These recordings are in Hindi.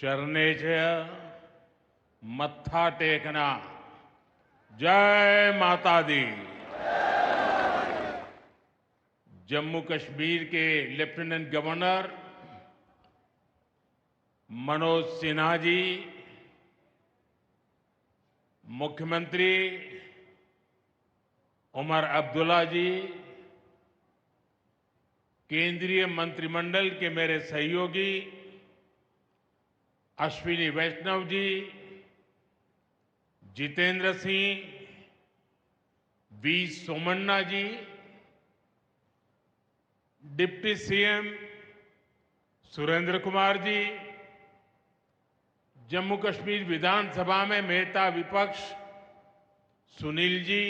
चरणे च मत्था टेकना। जय माता दी। जम्मू कश्मीर के लेफ्टिनेंट गवर्नर मनोज सिन्हा जी, मुख्यमंत्री उमर अब्दुल्ला जी, केंद्रीय मंत्रिमंडल के मेरे सहयोगी Ashwini Vaishnaw ji, Jitendra Singh, V Somanna ji, deputy CM Surendra Kumar ji, Jammu Kashmir विधानसभा में नेता विपक्ष सुनील जी,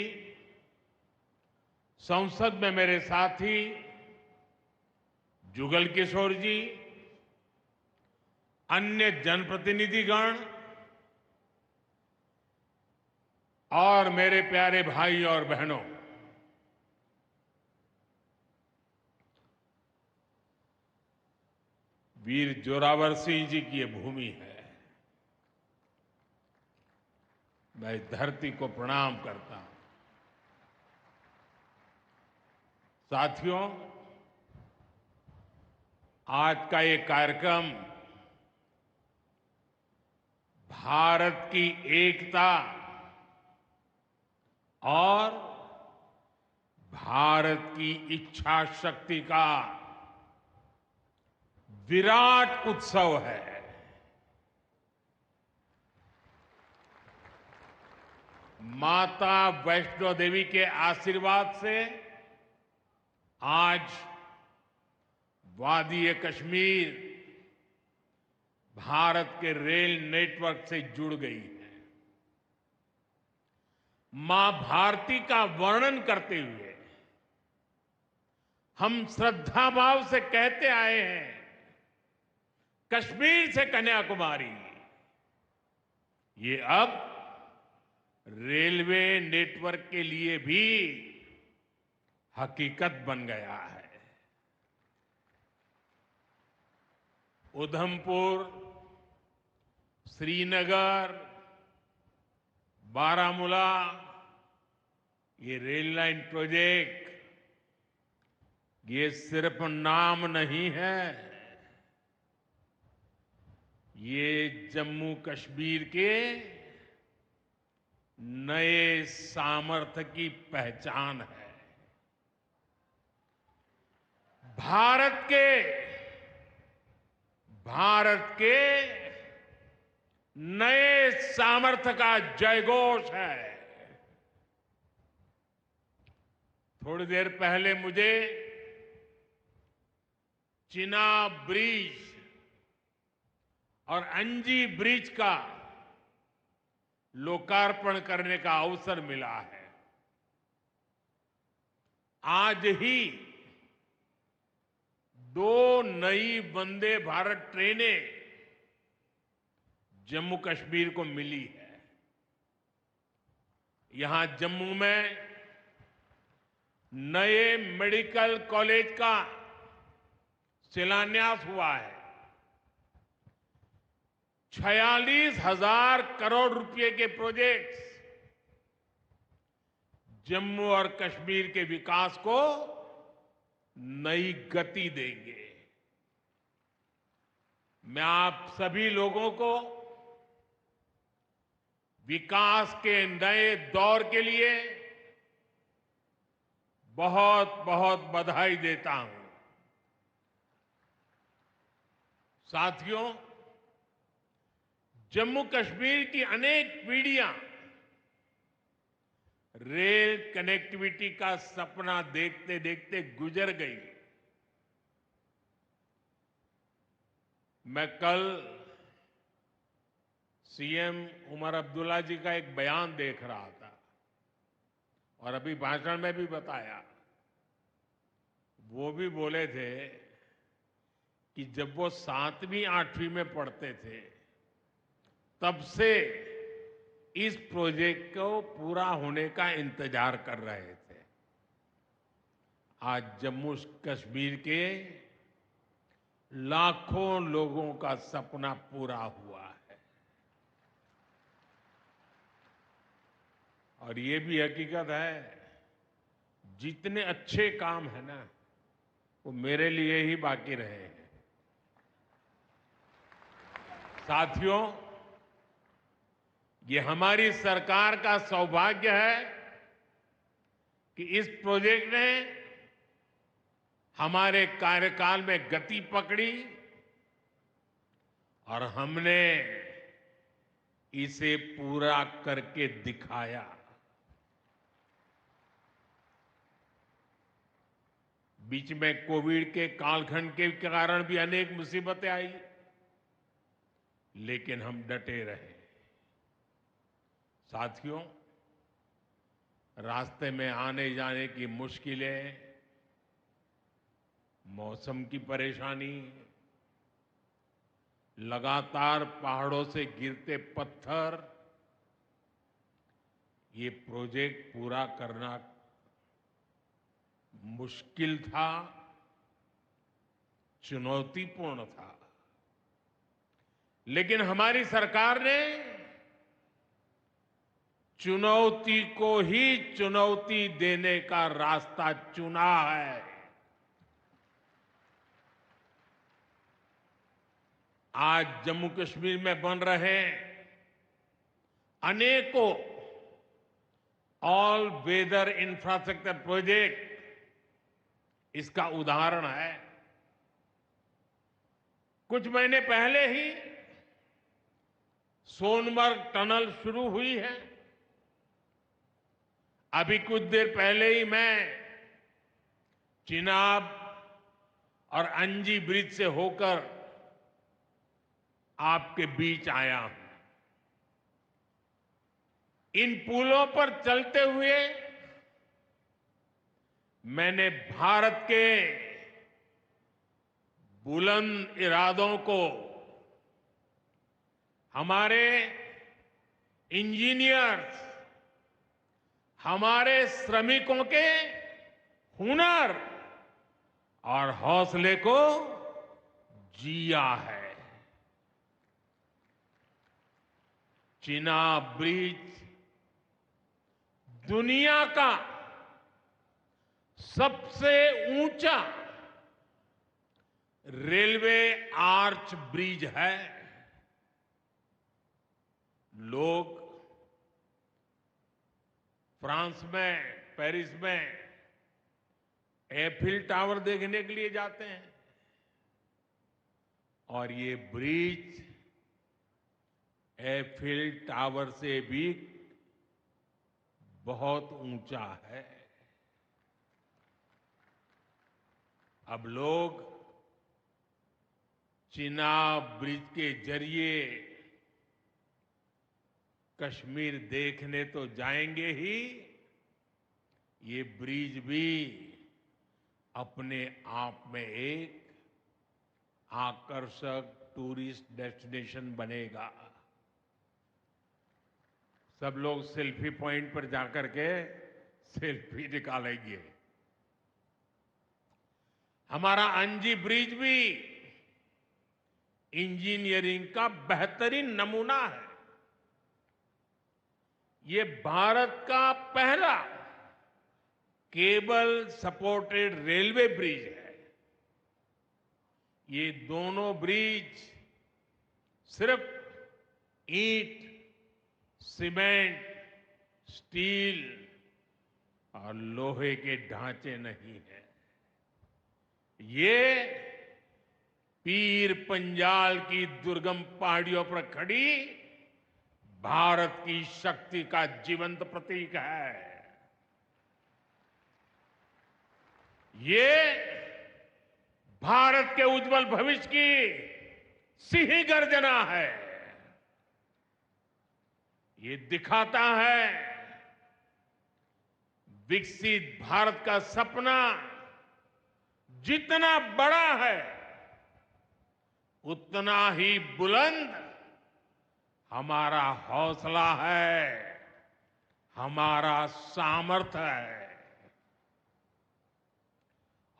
संसद में मेरे साथी जुगल किशोर जी, अन्य जनप्रतिनिधिगण और मेरे प्यारे भाई और बहनों, वीर जोरावर सिंह जी की ये भूमि है। मैं इस धरती को प्रणाम करता हूं। साथियों, आज का ये कार्यक्रम भारत की एकता और भारत की इच्छा शक्ति का विराट उत्सव है। माता वैष्णो देवी के आशीर्वाद से आज वादी कश्मीर भारत के रेल नेटवर्क से जुड़ गई है। मां भारती का वर्णन करते हुए हम श्रद्धा भाव से कहते आए हैं, कश्मीर से कन्याकुमारी। ये अब रेलवे नेटवर्क के लिए भी हकीकत बन गया है। उधमपुर, श्रीनगर, बारामूला, ये रेल लाइन प्रोजेक्ट ये सिर्फ नाम नहीं है, ये जम्मू कश्मीर के नए सामर्थ्य की पहचान है। भारत के नए सामर्थ्य का जयघोष है। थोड़ी देर पहले मुझे चिनाब ब्रिज और अंजी ब्रिज का लोकार्पण करने का अवसर मिला है। आज ही 2 नई वंदे भारत ट्रेनें जम्मू कश्मीर को मिली है। यहां जम्मू में नए मेडिकल कॉलेज का शिलान्यास हुआ है। 46,000 करोड़ रुपए के प्रोजेक्ट्स जम्मू और कश्मीर के विकास को नई गति देंगे। मैं आप सभी लोगों को विकास के नए दौर के लिए बहुत बहुत बधाई देता हूं। साथियों, जम्मू कश्मीर की अनेक पीढ़ियां रेल कनेक्टिविटी का सपना देखते देखते गुजर गई। मैं कल सीएम उमर अब्दुल्ला जी का एक बयान देख रहा था और अभी भाषण में भी बताया। वो भी बोले थे कि जब वो 7वीं 8वीं में पढ़ते थे तब से इस प्रोजेक्ट को पूरा होने का इंतजार कर रहे थे। आज जम्मू कश्मीर के लाखों लोगों का सपना पूरा हुआ है। और ये भी हकीकत है, जितने अच्छे काम है ना, वो मेरे लिए ही बाकी रहे हैं। साथियों, ये हमारी सरकार का सौभाग्य है कि इस प्रोजेक्ट ने हमारे कार्यकाल में गति पकड़ी और हमने इसे पूरा करके दिखाया। बीच में कोविड के कालखंड के कारण भी अनेक मुसीबतें आई, लेकिन हम डटे रहे। साथियों, रास्ते में आने जाने की मुश्किलें, मौसम की परेशानी, लगातार पहाड़ों से गिरते पत्थर, ये प्रोजेक्ट पूरा करना मुश्किल था, चुनौतीपूर्ण था। लेकिन हमारी सरकार ने चुनौती को ही चुनौती देने का रास्ता चुना है। आज जम्मू कश्मीर में बन रहे अनेकों ऑल वेदर इंफ्रास्ट्रक्चर प्रोजेक्ट इसका उदाहरण है। कुछ महीने पहले ही सोनमर्ग टनल शुरू हुई है। अभी कुछ देर पहले ही मैं चिनाब और अंजी ब्रिज से होकर आपके बीच आया हूं। इन पुलों पर चलते हुए मैंने भारत के बुलंद इरादों को, हमारे इंजीनियर्स, हमारे श्रमिकों के हुनर और हौसले को जिया है। चिनाब ब्रिज दुनिया का सबसे ऊंचा रेलवे आर्च ब्रिज है। लोग फ्रांस में, पेरिस में एफिल टावर देखने के लिए जाते हैं, और ये ब्रिज एफिल टावर से भी बहुत ऊंचा है। अब लोग चिनाब ब्रिज के जरिए कश्मीर देखने तो जाएंगे ही, ये ब्रिज भी अपने आप में एक आकर्षक टूरिस्ट डेस्टिनेशन बनेगा। सब लोग सेल्फी पॉइंट पर जाकर के सेल्फी निकालेंगे। हमारा अंजी ब्रिज भी इंजीनियरिंग का बेहतरीन नमूना है। ये भारत का पहला केबल सपोर्टेड रेलवे ब्रिज है। ये दोनों ब्रिज सिर्फ ईंट, सीमेंट, स्टील और लोहे के ढांचे नहीं है। ये पीर पंजाल की दुर्गम पहाड़ियों पर खड़ी भारत की शक्ति का जीवंत प्रतीक है। ये भारत के उज्जवल भविष्य की सिंह गर्जना है। ये दिखाता है विकसित भारत का सपना जितना बड़ा है, उतना ही बुलंद हमारा हौसला है, हमारा सामर्थ्य है।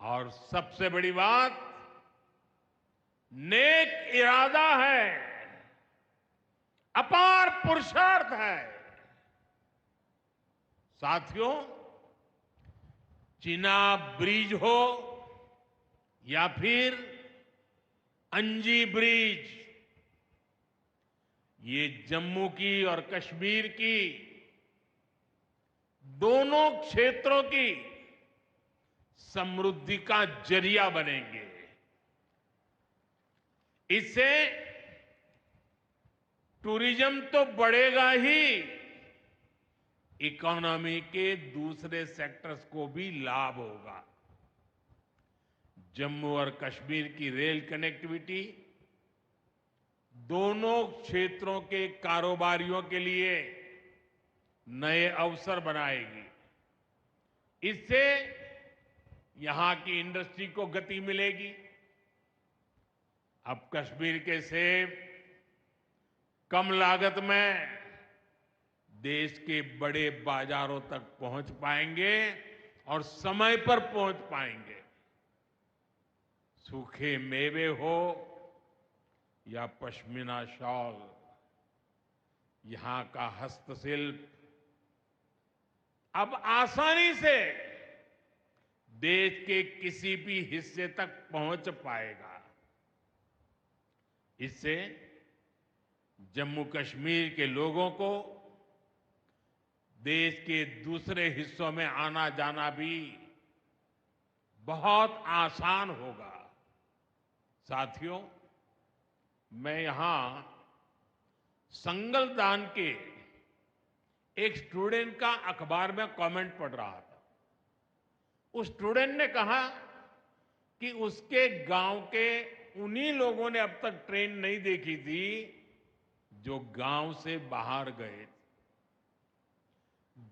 और सबसे बड़ी बात, नेक इरादा है, अपार पुरुषार्थ है। साथियों, चिनाब ब्रिज हो या फिर अंजी ब्रिज, ये जम्मू की और कश्मीर की दोनों क्षेत्रों की समृद्धि का जरिया बनेंगे। इससे टूरिज्म तो बढ़ेगा ही, इकोनॉमी के दूसरे सेक्टर्स को भी लाभ होगा। जम्मू और कश्मीर की रेल कनेक्टिविटी दोनों क्षेत्रों के कारोबारियों के लिए नए अवसर बनाएगी। इससे यहां की इंडस्ट्री को गति मिलेगी। अब कश्मीर के सेब कम लागत में देश के बड़े बाजारों तक पहुंच पाएंगे और समय पर पहुंच पाएंगे। सूखे मेवे हो या पश्मीना शॉल, यहां का हस्तशिल्प अब आसानी से देश के किसी भी हिस्से तक पहुंच पाएगा। इससे जम्मू कश्मीर के लोगों को देश के दूसरे हिस्सों में आना जाना भी बहुत आसान होगा। साथियों, मैं यहां संगलदान के एक स्टूडेंट का अखबार में कमेंट पढ़ रहा था। उस स्टूडेंट ने कहा कि उसके गांव के उन्हीं लोगों ने अब तक ट्रेन नहीं देखी थी जो गांव से बाहर गए थे।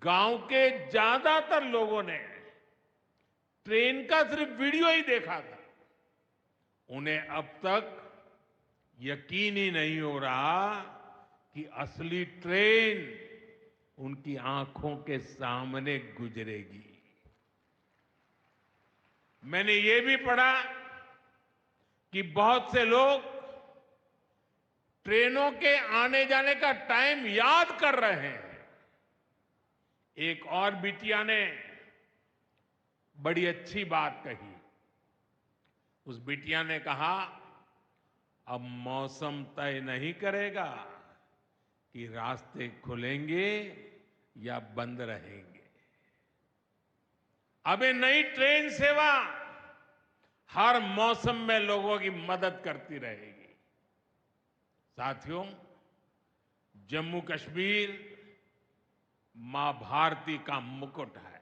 गांव के ज्यादातर लोगों ने ट्रेन का सिर्फ वीडियो ही देखा था। उन्हें अब तक यकीन ही नहीं हो रहा कि असली ट्रेन उनकी आंखों के सामने गुजरेगी। मैंने ये भी पढ़ा कि बहुत से लोग ट्रेनों के आने जाने का टाइम याद कर रहे हैं। एक और बिटिया ने बड़ी अच्छी बात कही। उस बिटिया ने कहा, अब मौसम तय नहीं करेगा कि रास्ते खुलेंगे या बंद रहेंगे। अब ये नई ट्रेन सेवा हर मौसम में लोगों की मदद करती रहेगी। साथियों, जम्मू कश्मीर मां भारती का मुकुट है।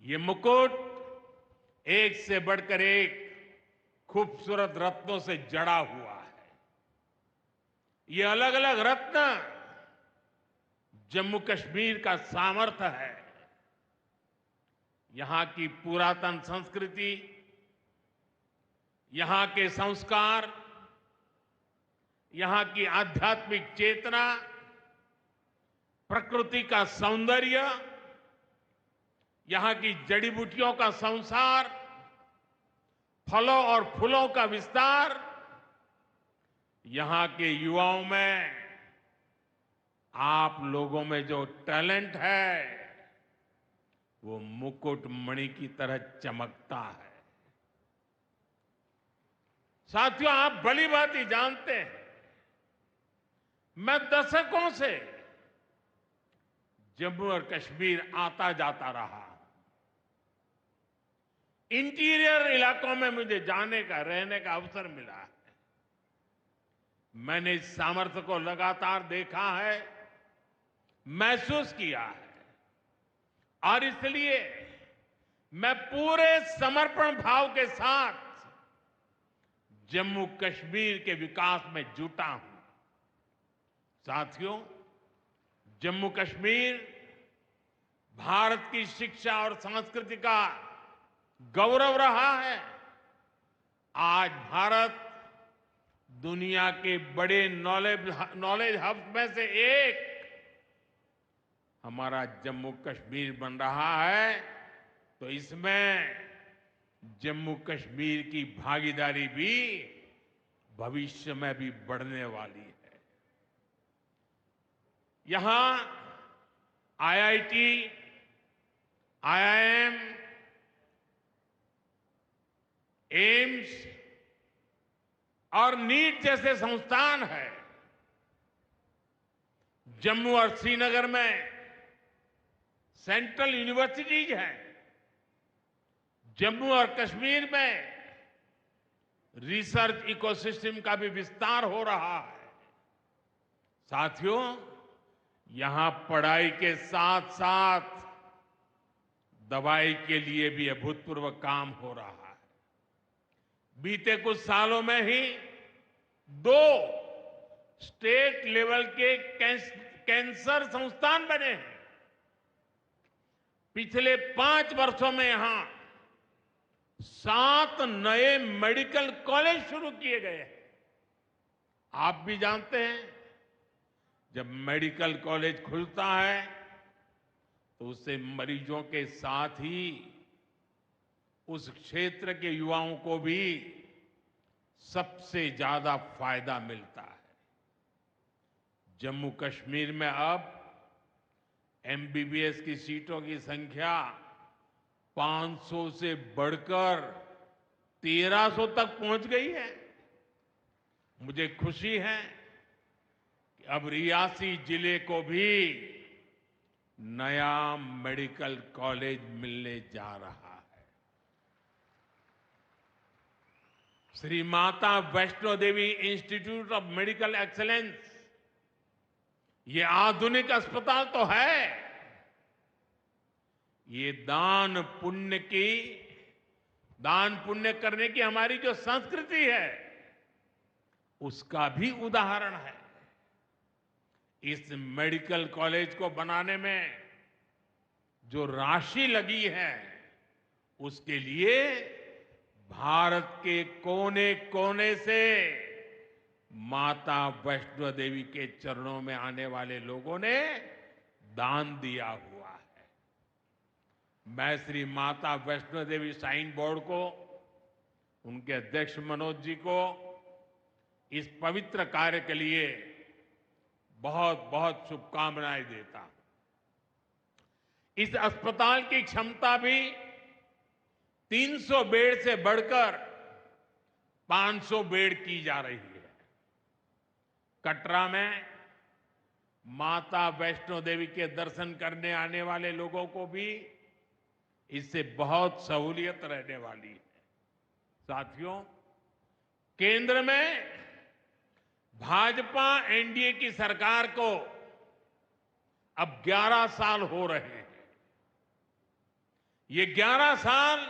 ये मुकुट एक से बढ़कर एक खूबसूरत रत्नों से जड़ा हुआ है। ये अलग अलग रत्न जम्मू कश्मीर का सामर्थ्य है। यहां की पुरातन संस्कृति, यहां के संस्कार, यहां की आध्यात्मिक चेतना, प्रकृति का सौंदर्य, यहां की जड़ी बूटियों का संसार, फलों और फूलों का विस्तार, यहां के युवाओं में, आप लोगों में जो टैलेंट है वो मुकुट मणि की तरह चमकता है। साथियों, आप भली भांति जानते हैं, मैं दशकों से जम्मू और कश्मीर आता जाता रहा। इंटीरियर इलाकों में मुझे जाने का, रहने का अवसर मिला है। मैंने इस सामर्थ्य को लगातार देखा है, महसूस किया है, और इसलिए मैं पूरे समर्पण भाव के साथ जम्मू कश्मीर के विकास में जुटा हूं। साथियों, जम्मू कश्मीर भारत की शिक्षा और संस्कृति का गौरव रहा है। आज भारत दुनिया के बड़े नॉलेज हब में से एक हमारा जम्मू कश्मीर बन रहा है। तो इसमें जम्मू कश्मीर की भागीदारी भी भविष्य में भी बढ़ने वाली है। यहां आईआईटी, आईआईएम, एम्स और नीट जैसे संस्थान है। जम्मू और श्रीनगर में सेंट्रल यूनिवर्सिटीज हैं। जम्मू और कश्मीर में रिसर्च इकोसिस्टम का भी विस्तार हो रहा है। साथियों, यहां पढ़ाई के साथ साथ दवाई के लिए भी अभूतपूर्व काम हो रहा है। बीते कुछ सालों में ही 2 स्टेट लेवल के कैंसर संस्थान बने हैं। पिछले 5 वर्षों में यहां 7 नए मेडिकल कॉलेज शुरू किए गए हैं। आप भी जानते हैं, जब मेडिकल कॉलेज खुलता है तो उससे मरीजों के साथ ही उस क्षेत्र के युवाओं को भी सबसे ज्यादा फायदा मिलता है। जम्मू कश्मीर में अब एमबीबीएस की सीटों की संख्या 500 से बढ़कर 1300 तक पहुंच गई है। मुझे खुशी है कि अब रियासी जिले को भी नया मेडिकल कॉलेज मिलने जा रहा है। Shri Mata Vaishno Devi institute of medical excellence, ये आधुनिक अस्पताल तो है, ये दान पुण्य करने की हमारी जो संस्कृति है उसका भी उदाहरण है। इस मेडिकल कॉलेज को बनाने में जो राशि लगी है उसके लिए भारत के कोने कोने से माता वैष्णो देवी के चरणों में आने वाले लोगों ने दान दिया हुआ है। मैं श्री माता वैष्णो देवी श्राइन बोर्ड को, उनके अध्यक्ष मनोज जी को इस पवित्र कार्य के लिए बहुत बहुत शुभकामनाएं देता हूं। इस अस्पताल की क्षमता भी 300 बेड से बढ़कर 500 बेड की जा रही है। कटरा में माता वैष्णो देवी के दर्शन करने आने वाले लोगों को भी इससे बहुत सहूलियत रहने वाली है। साथियों, केंद्र में भाजपा एनडीए की सरकार को अब 11 साल हो रहे हैं। ये 11 साल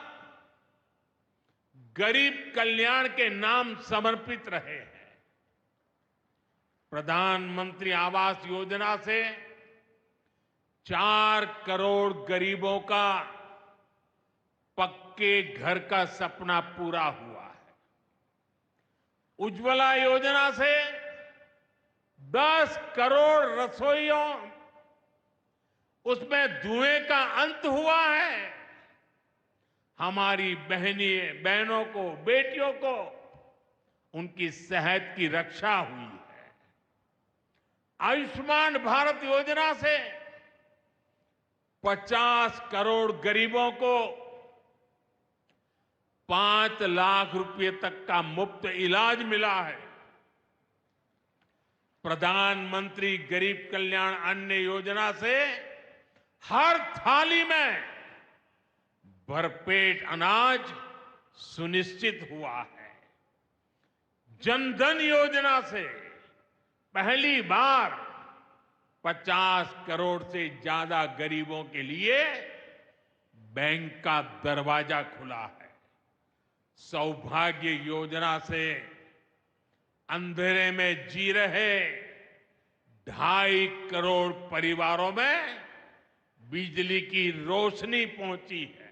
गरीब कल्याण के नाम समर्पित रहे हैं। प्रधानमंत्री आवास योजना से 4 करोड़ गरीबों का पक्के घर का सपना पूरा हुआ है। उज्ज्वला योजना से 10 करोड़ रसोइयों, उसमें धुएं का अंत हुआ है। हमारी बहनों को, बेटियों को उनकी सेहत की रक्षा हुई है। आयुष्मान भारत योजना से 50 करोड़ गरीबों को 5 लाख रुपए तक का मुफ्त इलाज मिला है। प्रधानमंत्री गरीब कल्याण अन्न योजना से हर थाली में भरपेट अनाज सुनिश्चित हुआ है। जनधन योजना से पहली बार 50 करोड़ से ज्यादा गरीबों के लिए बैंक का दरवाजा खुला है। सौभाग्य योजना से अंधेरे में जी रहे 2.5 करोड़ परिवारों में बिजली की रोशनी पहुंची है।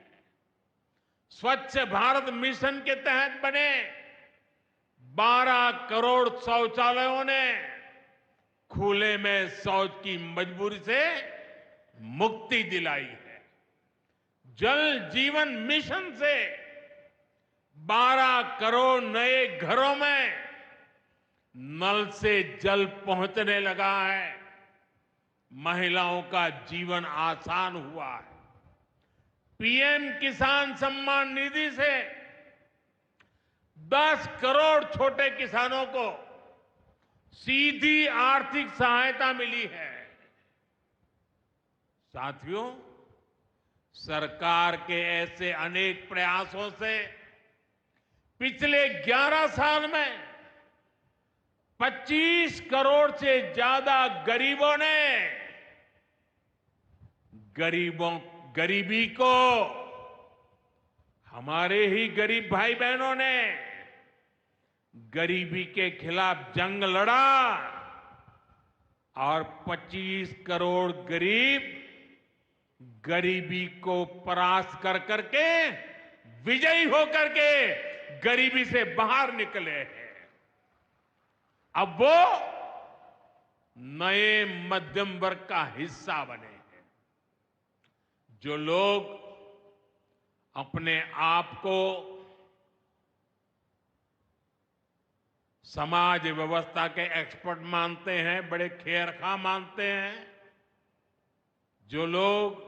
स्वच्छ भारत मिशन के तहत बने 12 करोड़ शौचालयों ने खुले में शौच की मजबूरी से मुक्ति दिलाई है। जल जीवन मिशन से 12 करोड़ नए घरों में नल से जल पहुंचने लगा है। महिलाओं का जीवन आसान हुआ है। पीएम किसान सम्मान निधि से 10 करोड़ छोटे किसानों को सीधी आर्थिक सहायता मिली है। साथियों, सरकार के ऐसे अनेक प्रयासों से पिछले 11 साल में 25 करोड़ से ज्यादा गरीबों ने गरीबी को, हमारे ही गरीब भाई बहनों ने गरीबी के खिलाफ जंग लड़ा और 25 करोड़ गरीब गरीबी को परास्त कर करके, विजयी होकर के गरीबी से बाहर निकले हैं। अब वो नए मध्यम वर्ग का हिस्सा बने हैं। जो लोग अपने आप को समाज व्यवस्था के एक्सपर्ट मानते हैं, बड़े खेरखा मानते हैं, जो लोग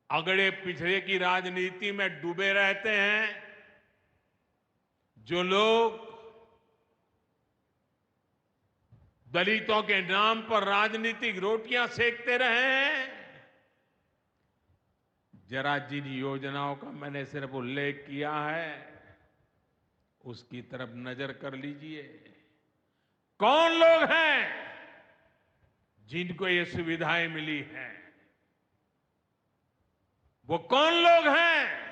अगड़े पिछड़े की राजनीति में डूबे रहते हैं, जो लोग दलितों के नाम पर राजनीतिक रोटियां सेकते रहे हैं, जरा जिन योजनाओं का मैंने सिर्फ उल्लेख किया है उसकी तरफ नजर कर लीजिए। कौन लोग हैं जिनको ये सुविधाएं मिली हैं? वो कौन लोग हैं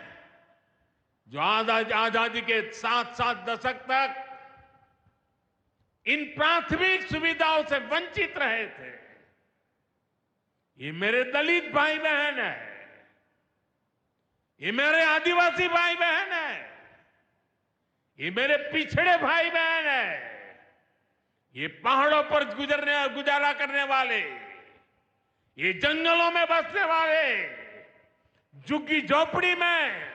जो आजादी के 7 दशक तक इन प्राथमिक सुविधाओं से वंचित रहे थे? ये मेरे दलित भाई बहन है, ये मेरे आदिवासी भाई बहन है, ये मेरे पिछड़े भाई बहन है, ये पहाड़ों पर गुजारा करने वाले, ये जंगलों में बसने वाले, झुग्गी झोपड़ी में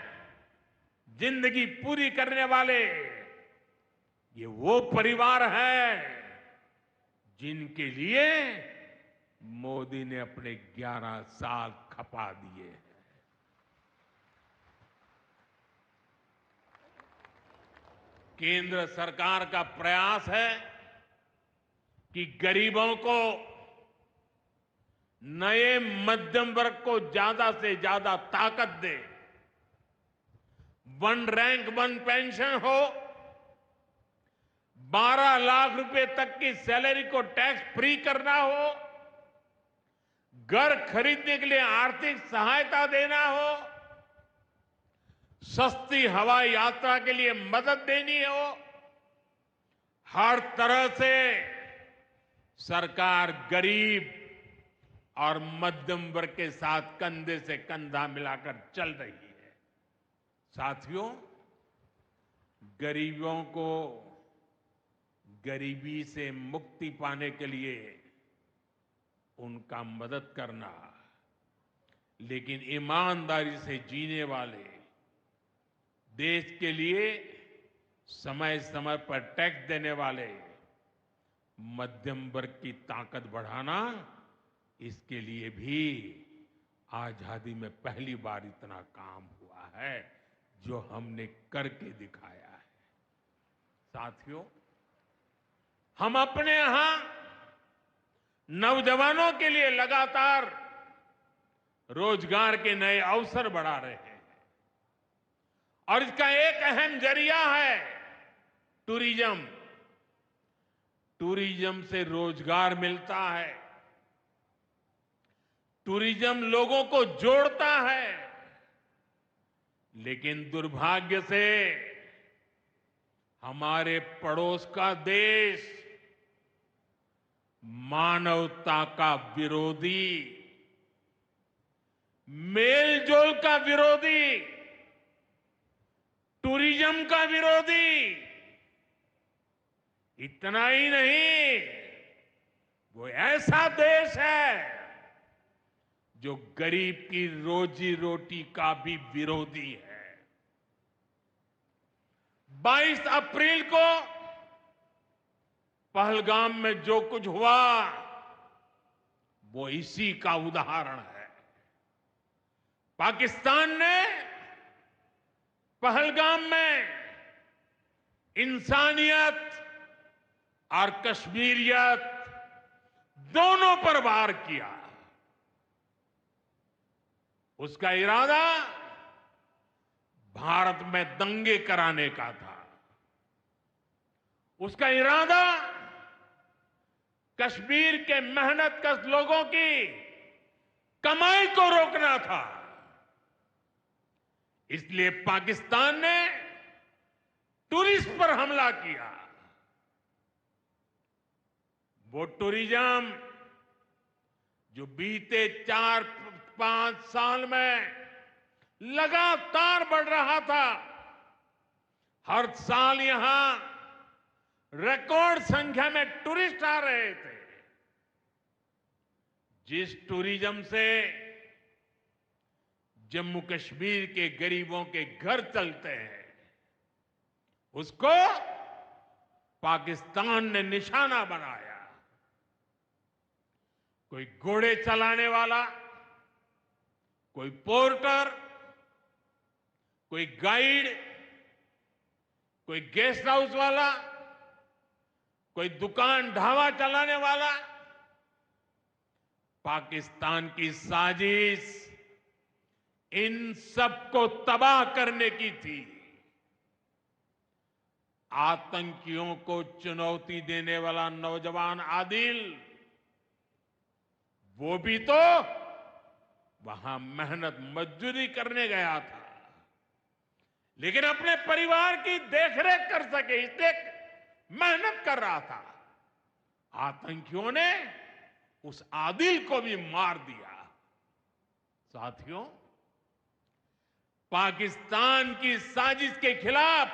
जिंदगी पूरी करने वाले, ये वो परिवार है जिनके लिए मोदी ने अपने 11 साल खपा दिए हैं। केंद्र सरकार का प्रयास है कि गरीबों को, नए मध्यम वर्ग को ज्यादा से ज्यादा ताकत दे। 1 रैंक 1 पेंशन हो, 12 लाख रुपए तक की सैलरी को टैक्स फ्री करना हो, घर खरीदने के लिए आर्थिक सहायता देना हो, सस्ती हवाई यात्रा के लिए मदद देनी हो, हर तरह से सरकार गरीब और मध्यम वर्ग के साथ कंधे से कंधा मिलाकर चल रही है। साथियों, गरीबों को गरीबी से मुक्ति पाने के लिए उनका मदद करना, लेकिन ईमानदारी से जीने वाले, देश के लिए समय समय पर टैक्स देने वाले मध्यम वर्ग की ताकत बढ़ाना, इसके लिए भी आजादी में पहली बार इतना काम हुआ है जो हमने करके दिखाया है। साथियों, हम अपने यहां नौजवानों के लिए लगातार रोजगार के नए अवसर बढ़ा रहे हैं और इसका एक अहम जरिया है टूरिज्म। टूरिज्म से रोजगार मिलता है, टूरिज्म लोगों को जोड़ता है, लेकिन दुर्भाग्य से हमारे पड़ोस का देश मानवता का विरोधी, मेलजोल का विरोधी, टूरिज्म का विरोधी, इतना ही नहीं, वो ऐसा देश है जो गरीब की रोजी रोटी का भी विरोधी है। 22 अप्रैल को पहलगाम में जो कुछ हुआ वो इसी का उदाहरण है। पाकिस्तान ने पहलगाम में इंसानियत और कश्मीरियत दोनों पर वार किया। उसका इरादा भारत में दंगे कराने का था। उसका इरादा कश्मीर के मेहनतकश लोगों की कमाई को रोकना था। इसलिए पाकिस्तान ने टूरिस्ट पर हमला किया। वो टूरिज्म जो बीते 4-5 साल में लगातार बढ़ रहा था, हर साल यहां रिकॉर्ड संख्या में टूरिस्ट आ रहे थे। जिस टूरिज्म से जम्मू कश्मीर के गरीबों के घर चलते हैं, उसको पाकिस्तान ने निशाना बनाया। कोई घोड़े चलाने वाला, कोई पोर्टर, कोई गाइड, कोई गेस्ट हाउस वाला, कोई दुकान ढाबा चलाने वाला, पाकिस्तान की साजिश इन सबको तबाह करने की थी। आतंकियों को चुनौती देने वाला नौजवान आदिल, वो भी तो वहां मेहनत मजदूरी करने गया था, लेकिन अपने परिवार की देखरेख कर सके इसलिए मेहनत कर रहा था। आतंकियों ने उस आदिल को भी मार दिया। साथियों, पाकिस्तान की साजिश के खिलाफ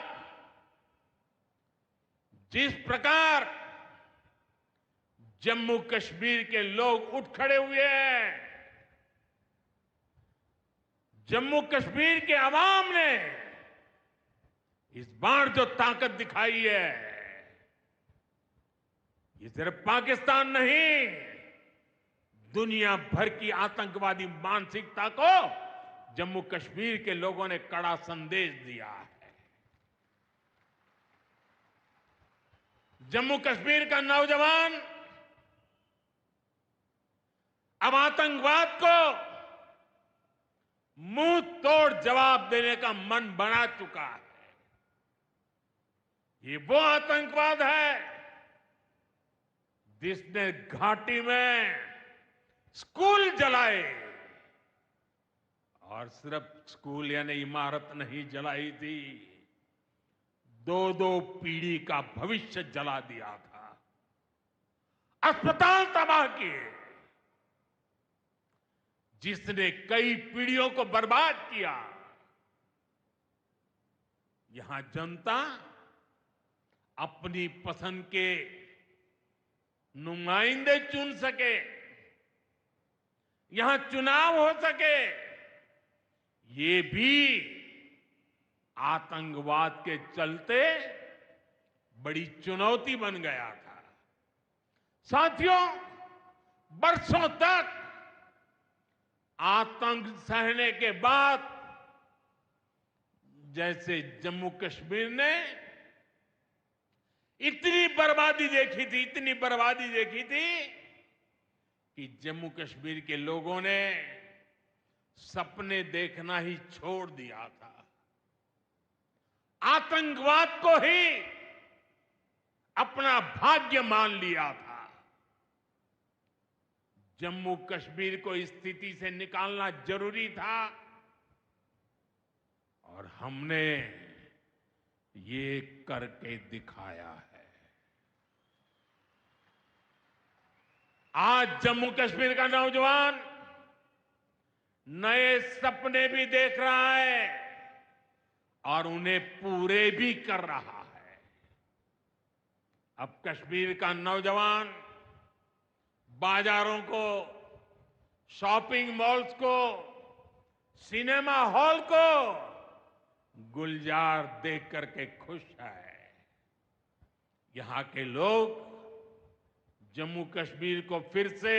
जिस प्रकार जम्मू कश्मीर के लोग उठ खड़े हुए हैं, जम्मू कश्मीर के अवाम ने इस बार जो ताकत दिखाई है, ये सिर्फ पाकिस्तान नहीं, दुनिया भर की आतंकवादी मानसिकता को जम्मू कश्मीर के लोगों ने कड़ा संदेश दिया है। जम्मू कश्मीर का नौजवान अब आतंकवाद को मुंह तोड़ जवाब देने का मन बना चुका है। ये वो आतंकवाद है जिसने घाटी में स्कूल जलाए, और सिर्फ स्कूल यानी इमारत नहीं जलाई थी, 2-2 पीढ़ी का भविष्य जला दिया था, अस्पताल तबाह किए, जिसने कई पीढ़ियों को बर्बाद किया। यहां जनता अपनी पसंद के नुमाइंदे चुन सके, यहां चुनाव हो सके, ये भी आतंकवाद के चलते बड़ी चुनौती बन गया था। साथियों, बरसों तक आतंक सहने के बाद जैसे जम्मू कश्मीर ने इतनी बर्बादी देखी थी, इतनी बर्बादी देखी थी कि जम्मू कश्मीर के लोगों ने सपने देखना ही छोड़ दिया था। आतंकवाद को ही अपना भाग्य मान लिया था। जम्मू कश्मीर को इस स्थिति से निकालना जरूरी था, और हमने ये करके दिखाया है। आज जम्मू कश्मीर का नौजवान नए सपने भी देख रहा है और उन्हें पूरे भी कर रहा है। अब कश्मीर का नौजवान बाजारों को, शॉपिंग मॉल्स को, सिनेमा हॉल को गुलजार देख करके खुश है। यहां के लोग जम्मू कश्मीर को फिर से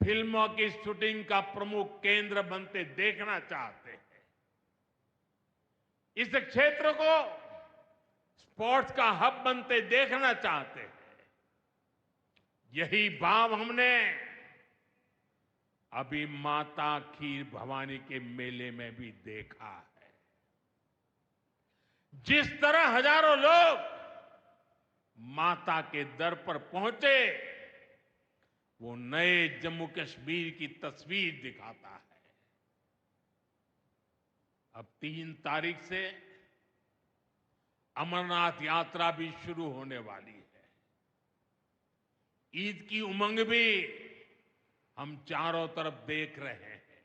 फिल्मों की शूटिंग का प्रमुख केंद्र बनते देखना चाहते हैं। इस क्षेत्र को स्पोर्ट्स का हब बनते देखना चाहते हैं। यही भाव हमने अभी माता खीर भवानी के मेले में भी देखा है। जिस तरह हजारों लोग माता के दर पर पहुंचे, वो नए जम्मू कश्मीर की तस्वीर दिखाता है। अब 3 तारीख से अमरनाथ यात्रा भी शुरू होने वाली है। ईद की उमंग भी हम चारों तरफ देख रहे हैं।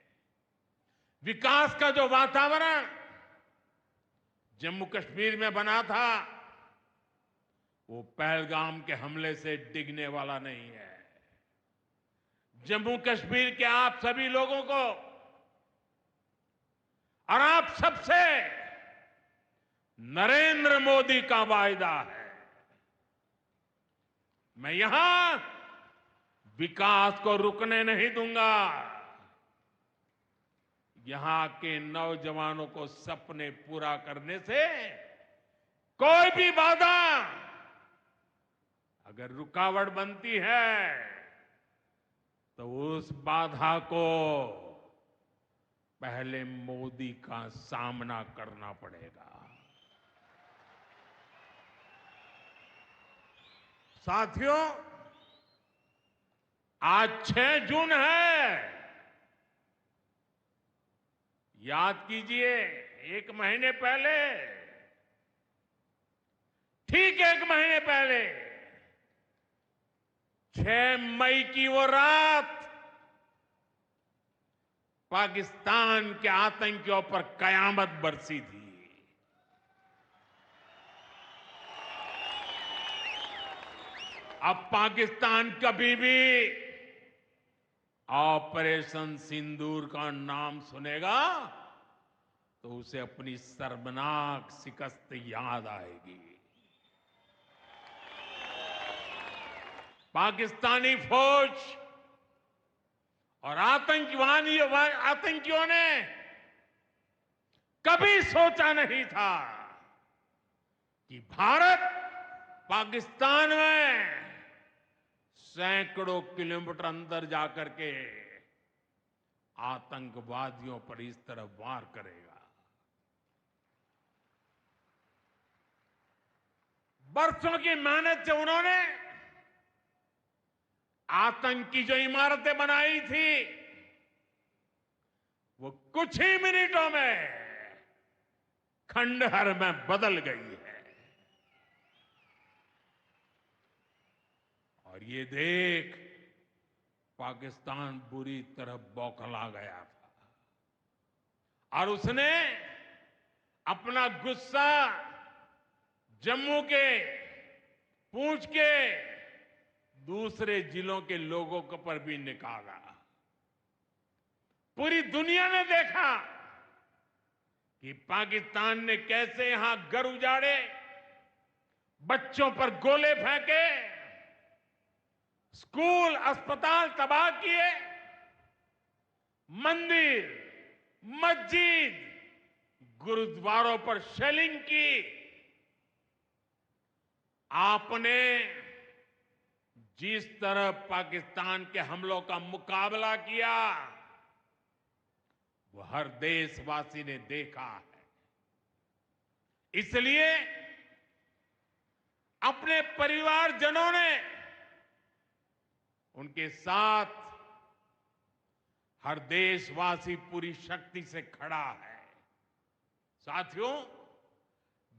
विकास का जो वातावरण जम्मू कश्मीर में बना था, वो पहलगाम के हमले से डिगने वाला नहीं है। जम्मू कश्मीर के आप सभी लोगों को और आप सबसे नरेंद्र मोदी का वायदा है। मैं यहां विकास को रुकने नहीं दूंगा। यहां के नौजवानों को सपने पूरा करने से कोई भी बाधा अगर रुकावट बनती है, तो उस बाधा को पहले मोदी का सामना करना पड़ेगा। साथियों, आज 6 जून है। याद कीजिए, 1 महीने पहले, ठीक 1 महीने पहले 6 मई की वो रात पाकिस्तान के आतंकियों पर कयामत बरसी थी। अब पाकिस्तान कभी भी ऑपरेशन सिंदूर का नाम सुनेगा तो उसे अपनी शर्मनाक शिकस्त याद आएगी। पाकिस्तानी फौज और आतंकियों ने कभी सोचा नहीं था कि भारत पाकिस्तान में सैकड़ों किलोमीटर अंदर जाकर के आतंकवादियों पर इस तरह वार करेगा। बरसों की मेहनत से उन्होंने आतंकी जो इमारतें बनाई थी, वो कुछ ही मिनटों में खंडहर में बदल गई है। और ये देख पाकिस्तान बुरी तरह बौखला गया था और उसने अपना गुस्सा जम्मू के, पूंछ के दूसरे जिलों के लोगों के पर भी निकाला। पूरी दुनिया ने देखा कि पाकिस्तान ने कैसे यहां घर उजाड़े, बच्चों पर गोले फेंके, स्कूल अस्पताल तबाह किए, मंदिर, मस्जिद, गुरुद्वारों पर शेलिंग की। आपने जिस तरह पाकिस्तान के हमलों का मुकाबला किया, वो हर देशवासी ने देखा है। इसलिए अपने परिवारजनों ने उनके साथ हर देशवासी पूरी शक्ति से खड़ा है। साथियों,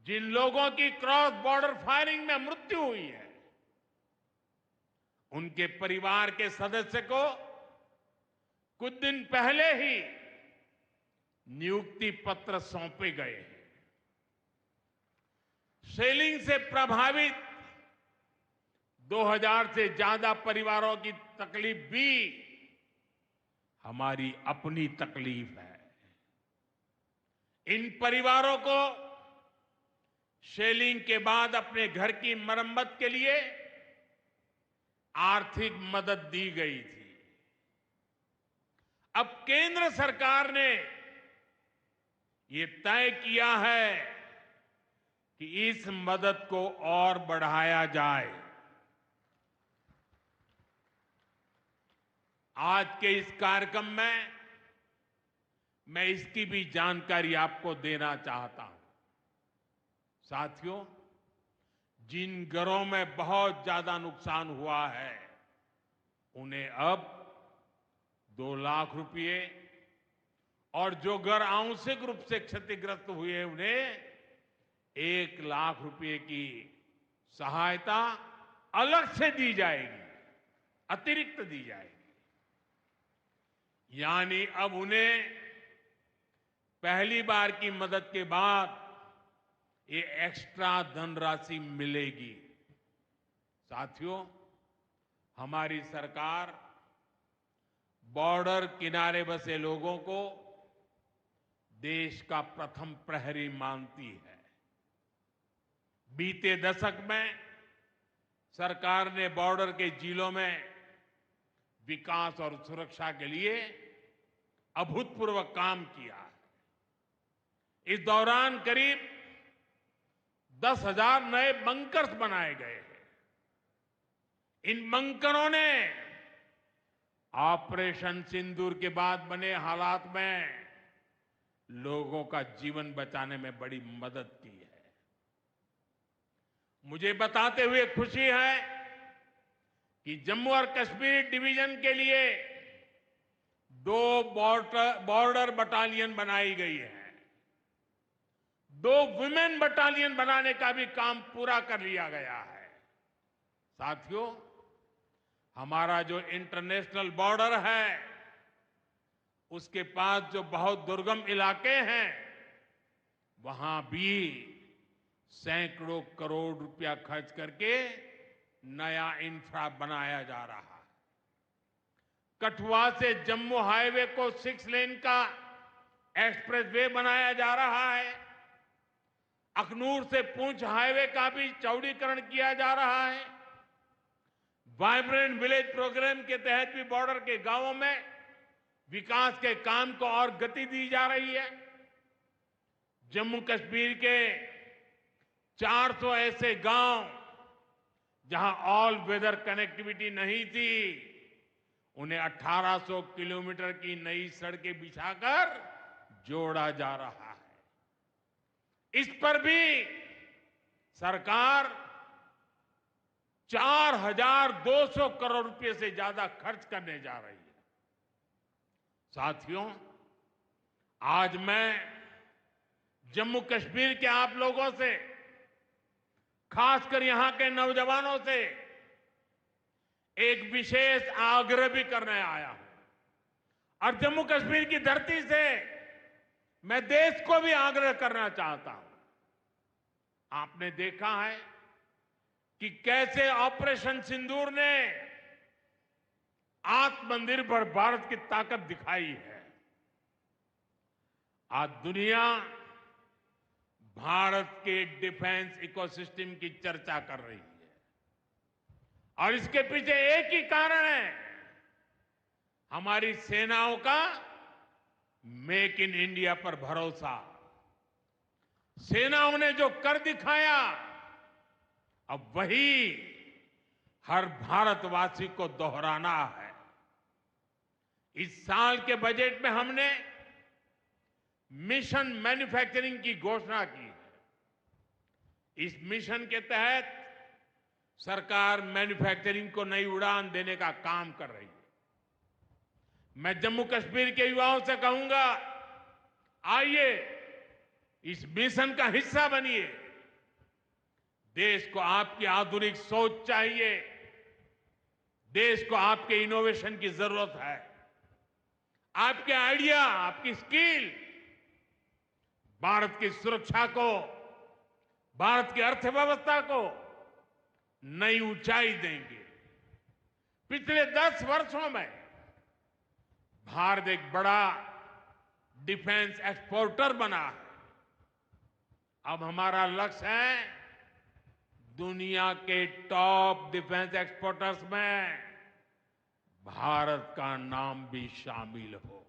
जिन लोगों की क्रॉस बॉर्डर फायरिंग में मृत्यु हुई है, उनके परिवार के सदस्य को कुछ दिन पहले ही नियुक्ति पत्र सौंपे गए हैं। शेलिंग से प्रभावित 2000 से ज्यादा परिवारों की तकलीफ भी हमारी अपनी तकलीफ है। इन परिवारों को शेलिंग के बाद अपने घर की मरम्मत के लिए आर्थिक मदद दी गई थी। अब केंद्र सरकार ने ये तय किया है कि इस मदद को और बढ़ाया जाए। आज के इस कार्यक्रम में मैं इसकी भी जानकारी आपको देना चाहता हूं। साथियों, जिन घरों में बहुत ज्यादा नुकसान हुआ है उन्हें अब 2 लाख रुपए और जो घर आंशिक रूप से क्षतिग्रस्त हुए उन्हें 1 लाख रुपए की सहायता अलग से दी जाएगी, अतिरिक्त दी जाएगी। यानी अब उन्हें पहली बार की मदद के बाद ये एक्स्ट्रा धनराशि मिलेगी। साथियों, हमारी सरकार बॉर्डर किनारे बसे लोगों को देश का प्रथम प्रहरी मानती है। बीते दशक में सरकार ने बॉर्डर के जिलों में विकास और सुरक्षा के लिए अभूतपूर्व काम किया है। इस दौरान करीब 10,000 नए बंकर्स बनाए गए हैं। इन बंकरों ने ऑपरेशन सिंदूर के बाद बने हालात में लोगों का जीवन बचाने में बड़ी मदद की है। मुझे बताते हुए खुशी है कि जम्मू और कश्मीर डिवीजन के लिए 2 बॉर्डर बटालियन बनाई गई है। 2 वुमेन बटालियन बनाने का भी काम पूरा कर लिया गया है। साथियों, हमारा जो इंटरनेशनल बॉर्डर है उसके पास जो बहुत दुर्गम इलाके हैं वहां भी सैकड़ों करोड़ रुपया खर्च करके नया इंफ्रा बनाया जा रहा है। कठुआ से जम्मू हाईवे को 6 लेन का एक्सप्रेसवे बनाया जा रहा है। अखनूर से पुंछ हाईवे का भी चौड़ीकरण किया जा रहा है। वाइब्रेंट विलेज प्रोग्राम के तहत भी बॉर्डर के गांवों में विकास के काम को और गति दी जा रही है। जम्मू कश्मीर के 400 ऐसे गांव जहां ऑल वेदर कनेक्टिविटी नहीं थी, उन्हें 1800 किलोमीटर की नई सड़कें बिछाकर जोड़ा जा रहा है। इस पर भी सरकार 4,200 करोड़ रुपए से ज्यादा खर्च करने जा रही है। साथियों, आज मैं जम्मू कश्मीर के आप लोगों से, खासकर यहां के नौजवानों से एक विशेष आग्रह भी करने आया हूं और जम्मू कश्मीर की धरती से मैं देश को भी आग्रह करना चाहता हूं। आपने देखा है कि कैसे ऑपरेशन सिंदूर ने आत्मनिर्भर भारत की ताकत दिखाई है। आज दुनिया भारत के डिफेंस इकोसिस्टम की चर्चा कर रही है और इसके पीछे एक ही कारण है, हमारी सेनाओं का मेक इन इंडिया पर भरोसा। सेनाओं ने जो कर दिखाया, अब वही हर भारतवासी को दोहराना है। इस साल के बजट में हमने मिशन मैन्युफैक्चरिंग की घोषणा की है। इस मिशन के तहत सरकार मैन्युफैक्चरिंग को नई उड़ान देने का काम कर रही है। मैं जम्मू कश्मीर के युवाओं से कहूंगा, आइए इस मिशन का हिस्सा बनिए। देश को आपकी आधुनिक सोच चाहिए, देश को आपके इनोवेशन की जरूरत है। आपके आइडिया, आपकी स्किल भारत की सुरक्षा को, भारत की अर्थव्यवस्था को नई ऊंचाई देंगे। पिछले 10 वर्षों में भारत एक बड़ा डिफेंस एक्सपोर्टर बना है। अब हमारा लक्ष्य है दुनिया के टॉप डिफेंस एक्सपोर्टर्स में भारत का नाम भी शामिल हो।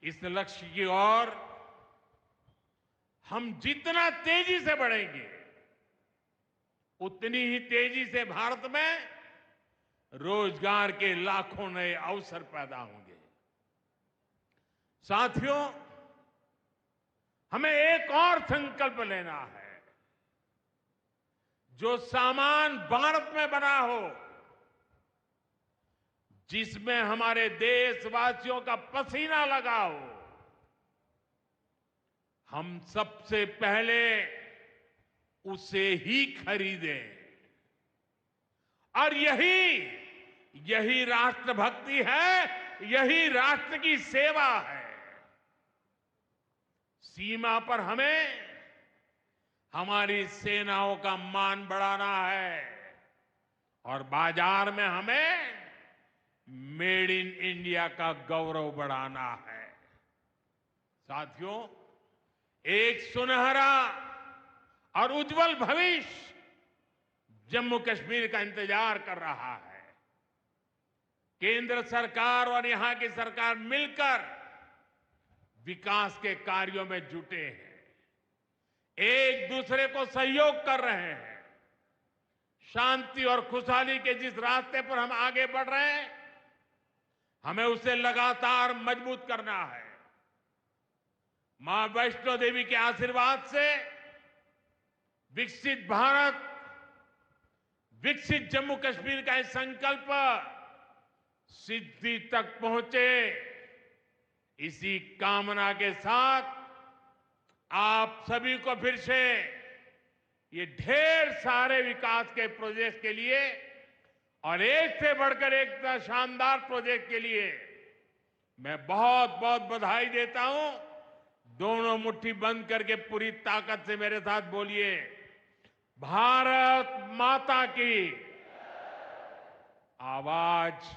इस लक्ष्य की ओर हम जितना तेजी से बढ़ेंगे उतनी ही तेजी से भारत में रोजगार के लाखों नए अवसर पैदा होंगे। साथियों, हमें एक और संकल्प लेना है। जो सामान भारत में बना हो, जिसमें हमारे देशवासियों का पसीना लगा हो, हम सबसे पहले उसे ही खरीदें। और यही राष्ट्रभक्ति है, यही राष्ट्र की सेवा है। सीमा पर हमें हमारी सेनाओं का मान बढ़ाना है और बाजार में हमें मेड इन इंडिया का गौरव बढ़ाना है। साथियों, एक सुनहरा और उज्जवल भविष्य जम्मू कश्मीर का इंतजार कर रहा है। केंद्र सरकार और यहां की सरकार मिलकर विकास के कार्यों में जुटे हैं, एक दूसरे को सहयोग कर रहे हैं। शांति और खुशहाली के जिस रास्ते पर हम आगे बढ़ रहे हैं, हमें उसे लगातार मजबूत करना है। मां वैष्णो देवी के आशीर्वाद से विकसित भारत, विकसित जम्मू कश्मीर का यह संकल्प सिद्धि तक पहुंचे, इसी कामना के साथ आप सभी को फिर से ये ढेर सारे विकास के प्रोजेक्ट के लिए और एक से बढ़कर एक शानदार प्रोजेक्ट के लिए मैं बहुत बहुत बधाई देता हूं। दोनों मुट्ठी बंद करके पूरी ताकत से मेरे साथ बोलिए, भारत माता की। आवाज